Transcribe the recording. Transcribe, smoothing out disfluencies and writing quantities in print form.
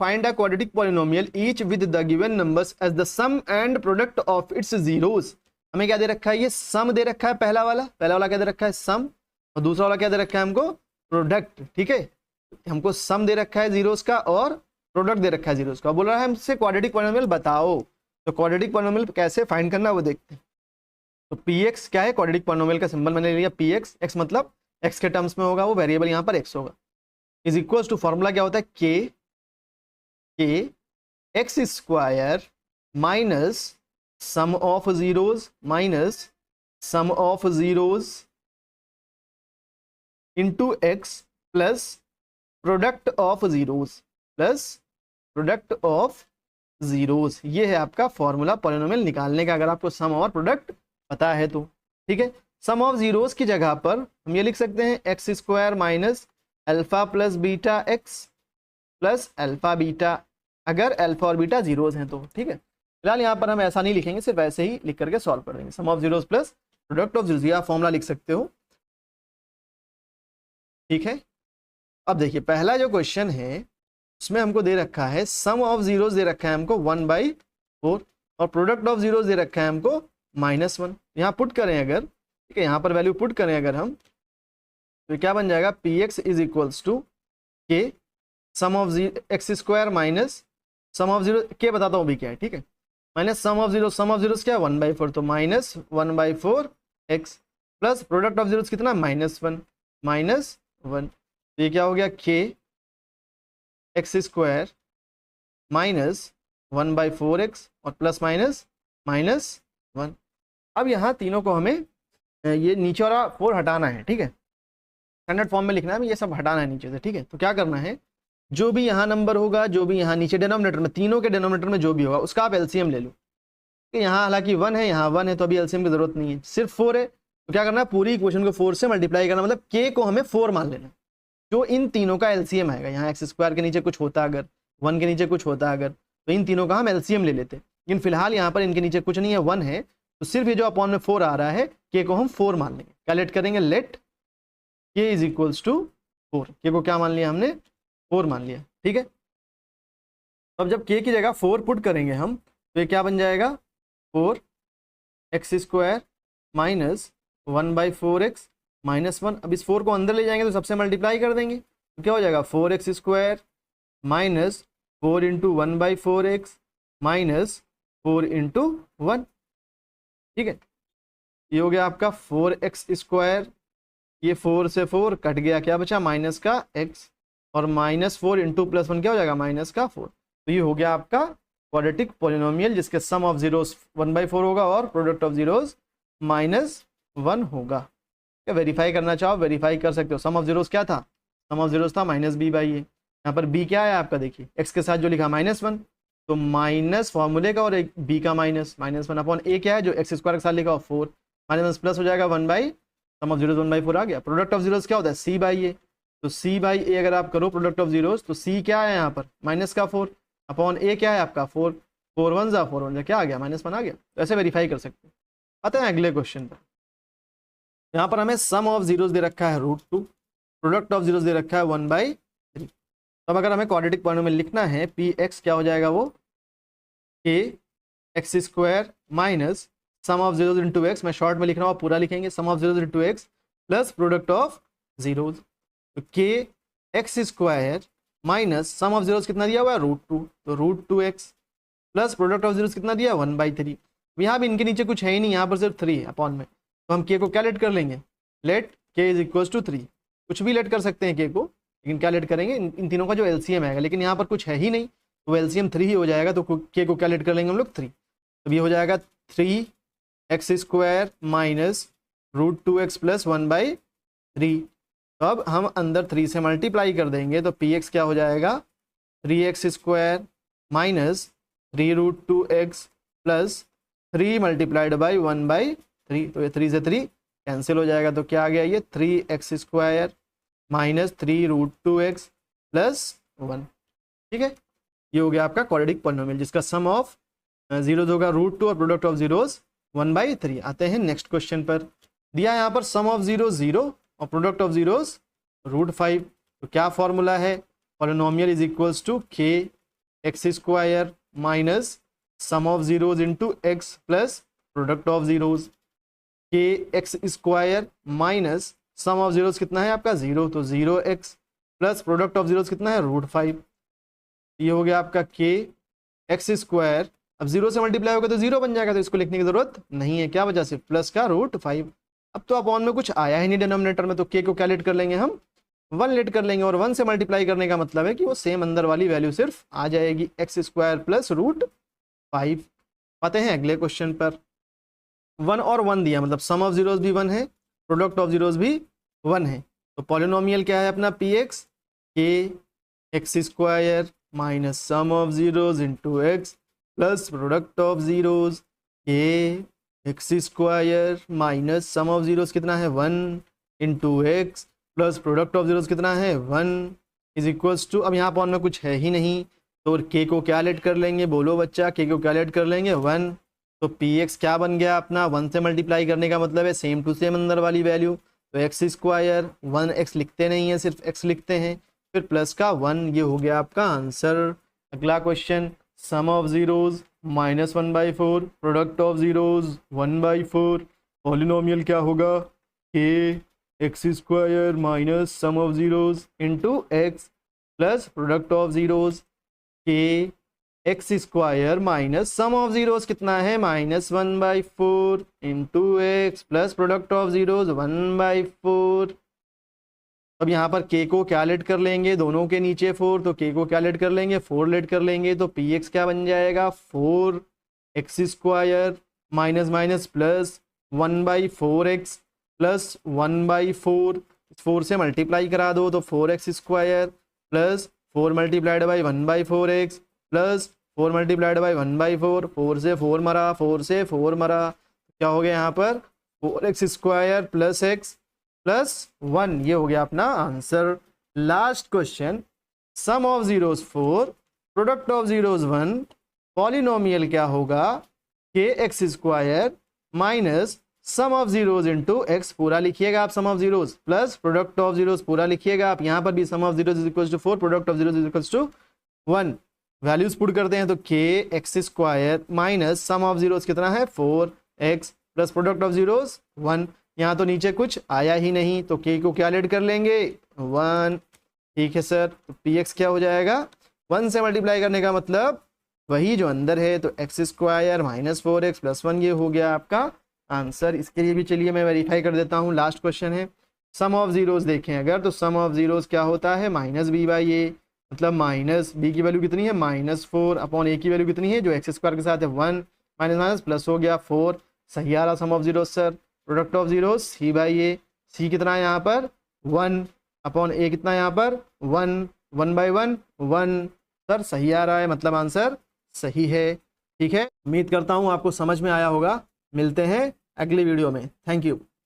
Find a quadratic polynomial each with the given numbers as the sum and product of its zeros. हमें क्या दे रखा है, ये सम दे रखा है, पहला वाला क्या दे रखा है, सम, और दूसरा वाला क्या दे रखा है हमको, प्रोडक्ट। ठीक है, हमको सम दे रखा है जीरोस का और प्रोडक्ट दे रखा है जीरोस का। बोल रहा है हमसे क्वाड्रेटिक पॉलिनोमियल बताओ, तो क्वाड्रेटिक पॉलिनोमियल कैसे फाइंड करना वो देखते हैं। तो px क्या है, क्वाड्रेटिक पॉलिनोमियल का सिंबल मैंने लिया px, x मतलब x के टर्म्स में होगा, वो वेरिएबल यहाँ पर x होगा, इज इक्वल टू फॉर्मूला क्या होता है k x square minus sum of zeros into x plus product of zeros ये है आपका फॉर्मूला पॉलिनोमियल निकालने का, अगर आपको सम और प्रोडक्ट पता है तो। ठीक है, सम ऑफ जीरोस की जगह पर हम ये लिख सकते हैं x square minus alpha plus beta x plus alpha beta, अगर अल्फा और बीटा जीरोस हैं तो। ठीक है, फिलहाल यहाँ पर हम ऐसा नहीं लिखेंगे, सिर्फ ऐसे ही लिख करके सॉल्व कर देंगे। Sum of zeros plus product of zeros, या फॉर्मूला लिख सकते हो। ठीक है, अब देखिए पहला जो क्वेश्चन है उसमें हमको दे रखा है सम ऑफ जीरोस दे रखा है हमको 1/4 और प्रोडक्ट ऑफ जीरोस दे रखा है हमको -1। यहाँ पुट करें अगर, ठीक है, यहाँ पर वैल्यू पुट करें अगर हम, तो क्या बन जाएगा, px is equals to k sum of x square minus sum of zero, के बताता हूँ भी क्या है। ठीक है, माइनस सम ऑफ जीरोस क्या है 1/4, तो minus 1/4 x plus product of zeros कितना -1, तो ये क्या हो गया के एक्स स्क्वायर माइनस 1/4 एक्स और प्लस -1। अब यहाँ तीनों को हमें ये नीचे वाला 4 हटाना है। ठीक है, स्टैंडर्ड फॉर्म में लिखना है, ये सब हटाना है नीचे से। ठीक है, तो क्या करना है, जो भी यहाँ नंबर होगा, जो भी यहाँ नीचे डिनोमिनेटर में, तीनों के डिनोमिनेटर में जो भी होगा उसका आप एलसीएम ले लो। कि यहाँ हालांकि 1 है, यहाँ 1 है, तो अभी एलसीएम की जरूरत नहीं है, सिर्फ 4 है, तो क्या करना है, पूरी इक्वेशन को 4 से मल्टीप्लाई करना, मतलब के को हमें 4 मान लेना, जो इन तीनों का एलसीएम आएगा। यहाँ एक्स स्क्वायर के नीचे कुछ होता अगर, 1 के नीचे कुछ होता अगर, तो इन तीनों का हम एलसीएम ले लेते। लेकिन फिलहाल यहाँ पर इनके नीचे कुछ नहीं है, 1 है, तो सिर्फ ये जो अपॉन में 4 आ रहा है, के को हम 4 मान लेंगे। क्या लेट करेंगे, लेट के इज इक्वल्स टू 4, के को क्या मान लिया हमने, 4 मान लिया। ठीक है, अब जब के की जगह 4 पुट करेंगे हम, तो ये क्या बन जाएगा, 4 एक्स स्क्वायर माइनस 1/4 एक्स -1। अब इस 4 को अंदर ले जाएंगे तो सबसे मल्टीप्लाई कर देंगे, तो क्या हो जाएगा, 4x square minus 4 into 1/4 x minus 4 into 1। ठीक है, ये हो गया आपका 4x स्क्वायर, ये 4 से 4 कट गया, क्या बचा, माइनस का x, और -4 इंटू +1 क्या हो जाएगा, -4। तो ये हो गया आपका क्वाड्रेटिक पॉलिनोमियल जिसके सम ऑफ जीरोस 1/4 होगा और प्रोडक्ट ऑफ जीरोस -1 होगा। क्या वेरीफाई करना चाहो वेरीफाई कर सकते हो। सम ऑफ जीरोस क्या था, सम ऑफ जीरोस था -b/a। यहाँ पर b क्या है आपका, देखिए x के साथ जो लिखा -1, तो माइनस फॉर्मूले का और एक b का -1 अपॉन a क्या है, जो x स्क्वायर के साथ लिखा हो 4 माइनस प्लस हो जाएगा 1/, सम ऑफ जीरोस 1/4 आ गया। प्रोडक्ट ऑफ जीरोस क्या होता है, c/a, तो c/a अगर आप करो प्रोडक्ट ऑफ जीरोस, तो c क्या है यहाँ पर, माइनस का 4 अपॉन a क्या है आपका 4, 4 1 जा क्या आ गया, -1 आ गया। तो ऐसे वेरीफाई कर सकते हैं। आते हैं अगले क्वेश्चन पर। यहाँ पर हमें सम ऑफ जीरोस दे रखा है √2, प्रोडक्ट ऑफ जीरोस दे रखा है 1/3। तब अगर हमें क्वाड्रेटिक पॉलिनोमियल लिखना है, px क्या हो जाएगा, वो k x square minus sum of zeros into x, मैं शॉर्ट में लिख रहा हूँ, पूरा लिखेंगे, sum of zeros into x plus product of zeros, तो k x square minus sum of zeros कितना दिया हुआ है, √2, तो √2x plus product of zeros कितना दिया, 1/3। यहाँ भी इनके नीचे कुछ है ही नहीं, यहाँ पर सिर्फ 3 है अपॉन में, तो हम के को क्या लेट कर लेंगे, लेट के इज इक्वल्स टू 3। कुछ भी लेट कर सकते हैं के को, लेकिन क्या लेट करेंगे, इन तीनों का जो एलसीएम आएगा, लेकिन यहाँ पर कुछ है ही नहीं, तो एलसीएम 3 ही हो जाएगा, तो के को क्या लेट कर लेंगे हम लोग, 3। तो ये हो जाएगा 3x square minus √2x plus 1/3। तो अब हम अंदर 3 से मल्टीप्लाई कर देंगे, तो px क्या हो जाएगा, 3x square minus 3√2x plus 3 multiplied by 1/3, तो ये 3 से 3 कैंसिल हो जाएगा, तो क्या आ गया, ये 3x square minus 3√2x plus 1। ठीक है, ये हो गया आपका क्वाड्रेटिक पॉलिनोमियल जिसका सम ऑफ जीरोस होगा √2 और प्रोडक्ट ऑफ जीरोस 1/3। आते हैं नेक्स्ट क्वेश्चन पर। दिया यहाँ पर सम ऑफ जीरो 0 और प्रोडक्ट ऑफ जीरोस √5, तो क्या फॉर्मूला है, polynomial is equals to k x square minus sum of zeros into x plus product of zeros, k x square minus sum of zeros कितना है आपका 0, तो 0x plus product of zeros कितना है √5। ये हो गया आपका के एक्स स्क्वायर, अब 0 से मल्टीप्लाई होगा तो 0 बन जाएगा, तो इसको लिखने की जरूरत नहीं है, क्या वजह से प्लस का √5। अब तो अपॉन में कुछ आया ही नहीं डिनोमिनेटर में, तो के को क्या लेट कर लेंगे हम 1 लेट कर लेंगे, और 1 से मल्टीप्लाई करने का मतलब है कि वो सेम अंदर वाली वैल्यू सिर्फ आ जाएगी एक्स स्क्वायर प्लस √5। आते हैं अगले क्वेश्चन पर। 1 और 1 दिया, मतलब सम ऑफ जीरोज भी 1 है, प्रोडक्ट ऑफ जीरोज भी 1 है, तो पॉलिनोमियल क्या है अपना px, k x square minus sum of zeros into x plus product of zeros, k x square minus sum of zeros कितना है 1 into x plus product of zeros कितना है 1 इज इक्वल्स टू, अब यहाँ पर में कुछ है ही नहीं, तो के को क्या लेट कर लेंगे, बोलो बच्चा, के को क्या लेट कर लेंगे 1, तो px क्या बन गया अपना 1 से मल्टीप्लाई करने का मतलब है सेम टू सेम अंदर वाली वैल्यू, तो एक्स स्क्वायर 1x लिखते नहीं है, सिर्फ x लिखते हैं, फिर प्लस का 1, ये हो गया आपका आंसर। अगला question, sum of zeros -1/4 product of zeros 1/4, polynomial क्या होगा k x square minus sum of zeros into x plus product of zeros, k x square minus sum of zeros कितना है -1/4 into x plus product of zeros 1/4। अब यहाँ पर के को क्या लेट कर लेंगे, दोनों के नीचे 4, तो के को क्या लेट कर लेंगे 4 लेट कर लेंगे, तो px क्या बन जाएगा 4x square minus minus plus 1/4x plus 1/4, 4 से मल्टीप्लाई करा दो तो 4x square plus 4 multiplied by 1/4x plus 4 multiplied by 1/4, 4 से 4 मरा, 4 से 4 मरा, क्या हो गया यहाँ पर 4x square plus x plus 1, ये हो गया अपना answer. Last question, sum of zeros 4 product of zeros 1, polynomial क्या होगा k x square minus sum of zeros into x, पूरा लिखिएगा आप sum of zeros, plus product of zeros पूरा लिखिएगा आप, यहाँ पर भी sum of zeros is equal to 4 product of zeros is equal to 1, values put करते हैं तो k x square minus sum of zeros कितना है 4x plus product of zeros 1, यहाँ तो नीचे कुछ आया ही नहीं, तो के को क्या लेट कर लेंगे 1, ठीक है सर, तो px क्या हो जाएगा 1 से मल्टीप्लाई करने का मतलब वही जो अंदर है, तो x square minus 4x plus 1, ये हो गया आपका आंसर। इसके लिए भी चलिए मैं वेरीफाई कर देता हूँ। लास्ट क्वेश्चन है, सम ऑफ जीरोज देखें अगर, तो सम ऑफ जीरोज क्या होता है -b/a, मतलब माइनस b की वैल्यू कितनी है -4 अपॉन a की वैल्यू कितनी है जो एक्स स्क्वायर के साथ है 1, माइनस माइनस प्लस हो गया 4, सही आ रहा sum of zeros sir. Product of zeros c/a, c कितना है यहाँ पर 1 अपॉन a कितना है यहाँ पर 1, 1/1 1, सर सही आ रहा है, मतलब आंसर सही है। ठीक है, उम्मीद करता हूँ आपको समझ में आया होगा। मिलते हैं अगली वीडियो में, थैंक यू।